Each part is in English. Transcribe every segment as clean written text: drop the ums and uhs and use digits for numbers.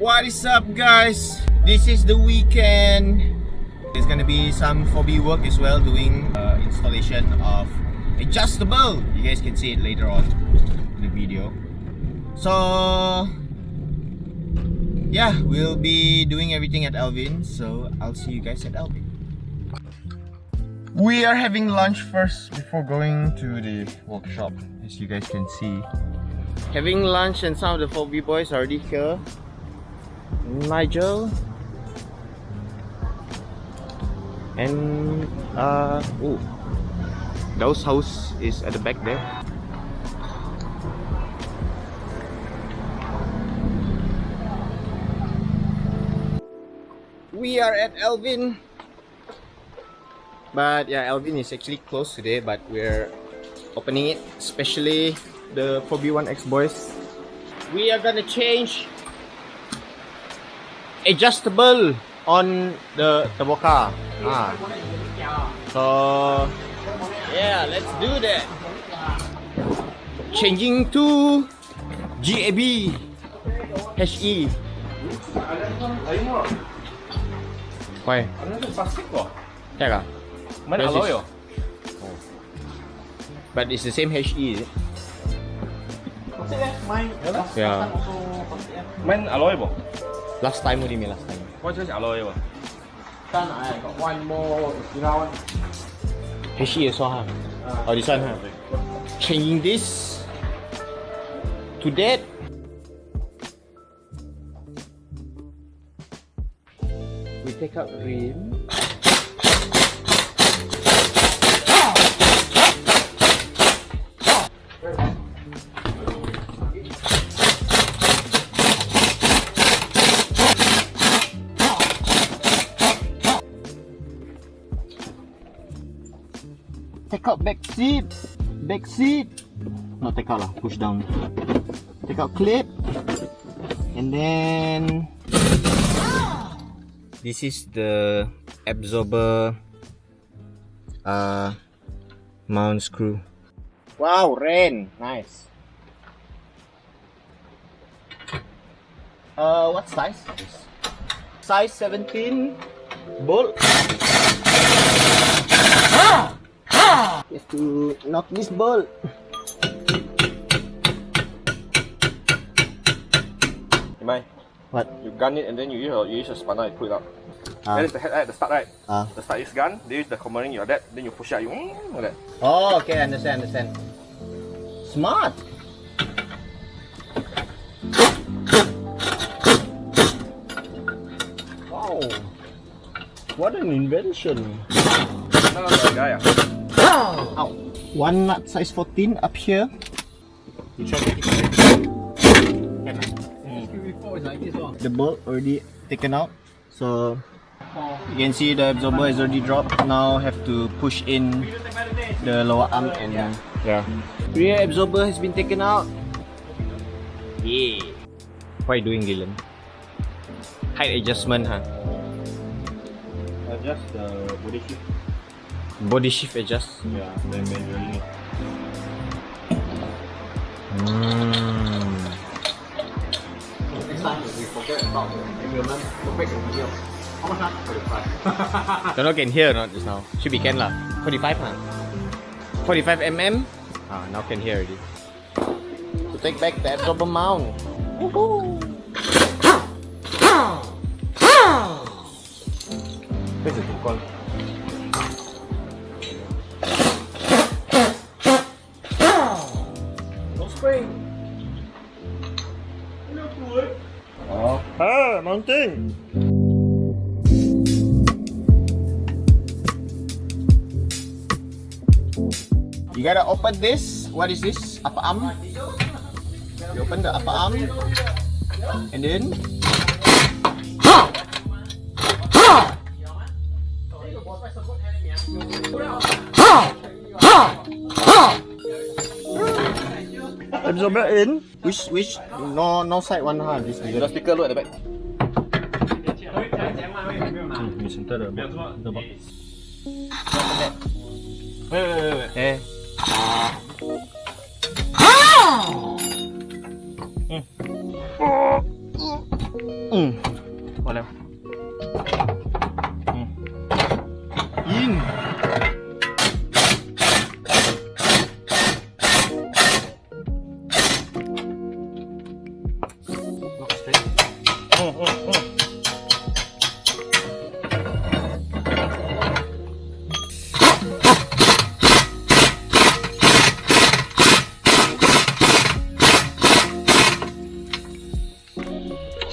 What is up, guys? This is the weekend. There's gonna be some hobby work as well, doing installation of adjustable. You guys can see it later on in the video. So yeah, we'll be doing everything at Alvin. So I'll see you guys at Alvin. We are having lunch first before going to the workshop, as you guys can see. Having lunch, and some of the hobby boys are already here. Nigel and oh, those house is at the back there. We are at Alvin, but yeah, Alvin is actually closed today, but we're opening it, especially the 4B1X boys. We are gonna change adjustable on the turbo car. So yeah, let's do that. Changing to GAB HE. Why? Yeah. But it's the same HE, is it? Yeah. Mine alloy bo? Last time, what do you mean last time? What is alloy bo? I got one more Inspira one. HE as well, huh? Oh, this one, huh? Changing this to that. We take out rim. Take out back seat, not take out lah, push down. Take out clip, and then this is the absorber mount screw. Wow, Ren, nice. What size is this? Size 17 bolt. You have to knock this bolt. Imai, What? you gun it and then you use a spanner and pull it up. That is the head at the start, right? The start is gun, then use the commanding, you're that, then you push out, you like that. Oh, okay, understand. Smart. Wow, what an invention. No, guy. Ow. One nut size 14 up here. You try to keep it. The bolt already taken out, so you can see the absorber is already dropped. Now have to push in the lower arm and yeah. Rear absorber has been taken out. Yeah. What are you doing, Dylan? Height adjustment, huh? Adjust the body shift. Body shift adjust. Yeah, then manually. Next time we forget about the equipment, go back to the video. How much not? 45. Don't know can hear or not just now. Should be can lah. 45 huh? 45 mm. Now can hear already. To take back the absorber mount. Woohoo! Where's the call? No spring. Oh, hey, mounting. You gotta open this. What is this? Upper arm. You open the upper arm, and then. Absorber in. Which no side one huh? This The sticker look at the back. You center the box. Wait. Eh. พอแล้วยิง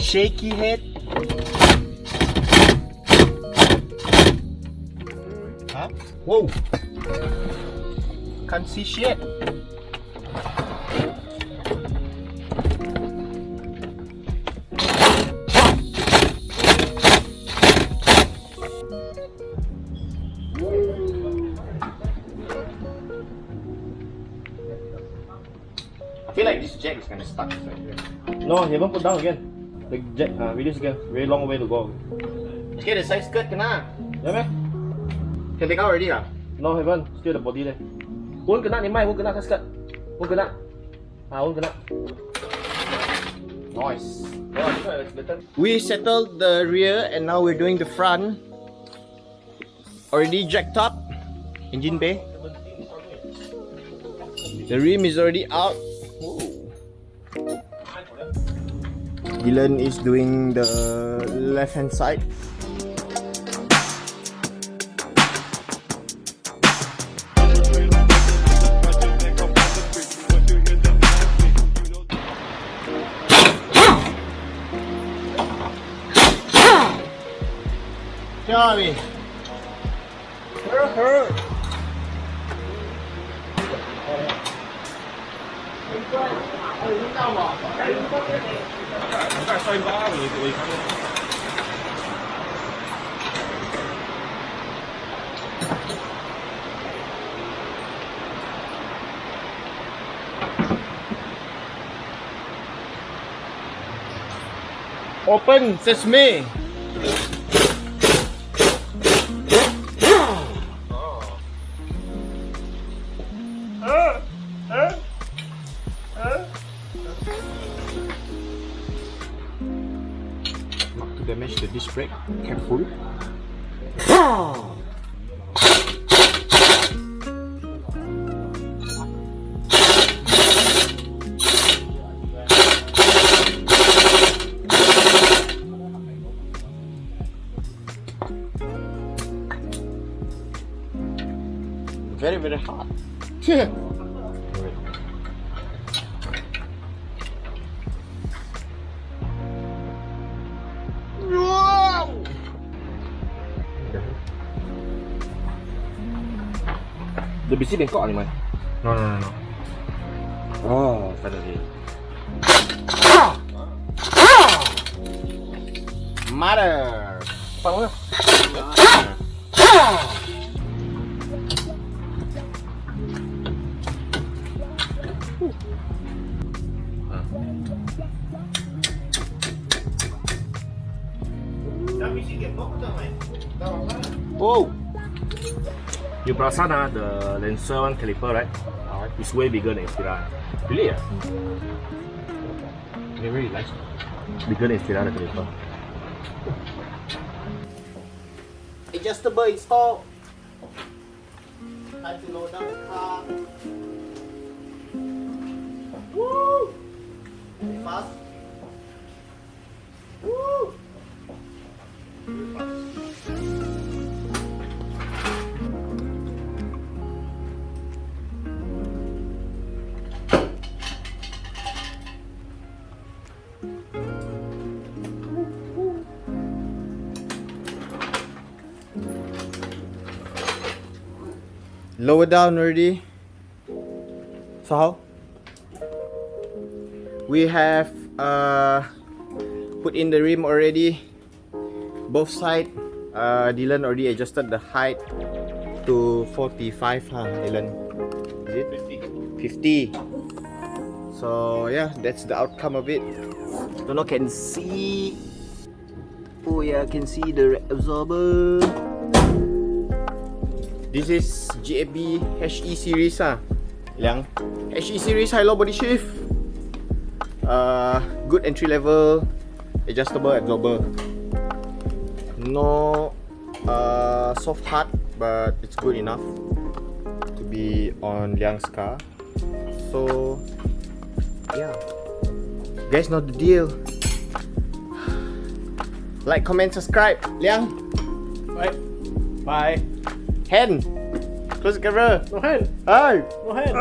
shaky head. Huh? Whoa! Can't see shit. I feel like this jack is kind of stuck right here. No, you haven't put down again. The jack, release again. Very long way to go. Okay, the side skirt kena. Yeah, man? Can take out already ah? No, haven't. Still the body there. Won't kena ni mai, won't kena kaskat. Won't kena. Won't kena. Nice. Yeah, that's better. We settled the rear and now we're doing the front. Already jacked up. Engine bay. The rim is already out. Dylan is doing the left hand side. Johnny. Hurt. Open sesame. Not to damage the disc brake. Careful. Very, very hot. The BC Bangkok ni mai. No. Oh, finally. Mother. Apa mana? Oh. You perasan the Lancer one caliper, right? It's way bigger than Inspira. Really? They really like it. Bigger than Inspira the caliper. Adjustable install. Time to load down the car. Woo! Very fast. Woo! Very fast. Lower down already. So how? We have put in the rim already. Both sides. Dylan already adjusted the height to 45, huh, Dylan? Is it? 50. So yeah, that's the outcome of it. Don't know, can see. Oh yeah, can see the absorber. This is GAB HE series Liang. HE series high low body shift. Good entry level. adjustable absorber. No soft hard, but it's good enough to be on Liang's car. So yeah, you guys know the deal. Like, comment, subscribe. Liang, Right. Bye. hand, close the camera. No hand. Hey. No hand.